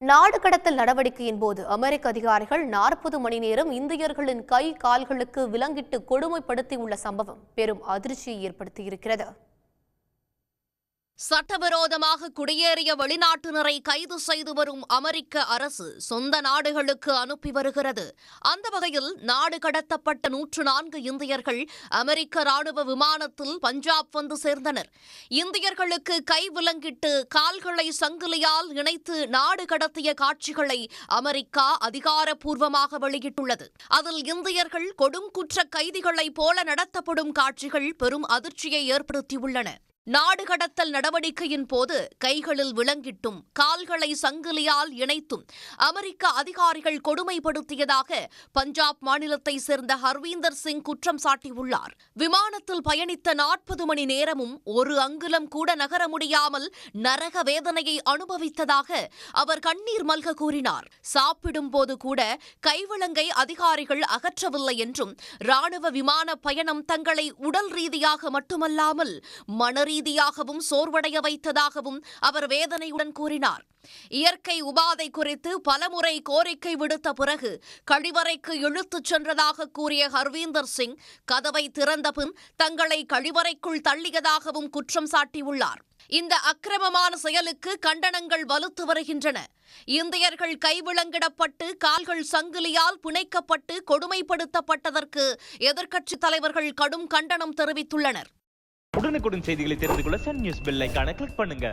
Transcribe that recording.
நாடு கடத்தல் நடவடிக்கையின் போது அமெரிக்க அதிகாரிகள் 40 மணி நேரம் இந்தியர்களின் கை கால்களுக்கு விலங்கிட்டு கொடுமைப்படுத்தியுள்ள சம்பவம் பெரும் அதிர்ச்சியை ஏற்படுத்தியிருக்கிறது. சட்டவிரோதமாக குடியேறிய வெளிநாட்டினரை கைது செய்து வரும் அமெரிக்க அரசு சொந்த நாடுகளுக்கு அனுப்பி வருகிறது. அந்த வகையில் நாடு கடத்தப்பட்ட 104 இந்தியர்கள் அமெரிக்க ராணுவ விமானத்தில் பஞ்சாப் வந்து சேர்ந்தனர். இந்தியர்களுக்கு கை விலங்கிட்டு கால்களை சங்கிலியால் இணைத்து நாடு கடத்திய காட்சிகளை அமெரிக்கா அதிகாரப்பூர்வமாக வெளியிட்டுள்ளது. அதில் இந்தியர்கள் கொடுங்குற்ற கைதிகளைப் போல நடத்தப்படும் காட்சிகள் பெரும் அதிர்ச்சியை ஏற்படுத்தியுள்ளன. நாடு கடத்தல் நடவடிக்கையின் போது கைகளில் விலங்கிட்டும் கால்களை சங்கிலியால் இணைத்தும் அமெரிக்க அதிகாரிகள் கொடுமைப்படுத்தியதாக பஞ்சாப் மாநிலத்தை சேர்ந்த ஹர்வீந்தர் சிங் குற்றம் சாட்டியுள்ளார். விமானத்தில் பயணித்த 40 மணி நேரமும் ஒரு அங்குலம் கூட நகர முடியாமல் நரக வேதனையை அனுபவித்ததாக அவர் கண்ணீர் மல்க கூறினார். சாப்பிடும் போது கூட கைவிலங்கை அதிகாரிகள் அகற்றவில்லை என்றும் ராணுவ விமான பயணம் தங்களை உடல் ரீதியாக மட்டுமல்லாமல் மனரீதியாகவும் சோர்வடைய வைத்ததாகவும் அவர் வேதனையுடன் கூறினார். இயற்கை உபாதை குறித்து பலமுறை கோரிக்கை விடுத்த பிறகு கழிவறைக்கு இழுத்துச் சென்றதாக கூறிய ஹர்வீந்தர் சிங் கதவை திறந்த பின் தங்களை கழிவறைக்குள் தள்ளியதாகவும் குற்றம் சாட்டியுள்ளார். இந்த அக்கிரமமான செயலுக்கு கண்டனங்கள் வலுத்து வருகின்றன. இந்தியர்கள் கைவிலங்கிடப்பட்டு கால்கள் சங்கிலியால் பிணைக்கப்பட்டு கொடுமைப்படுத்தப்பட்டதற்கு எதிர்க்கட்சித் தலைவர்கள் கடும் கண்டனம் தெரிவித்துள்ளனர். உடனுக்குடன் செய்திகளை தெரிந்து கொள்ள சன் நியூஸ் பெல் ஐகானை கிளிக் பண்ணுங்க.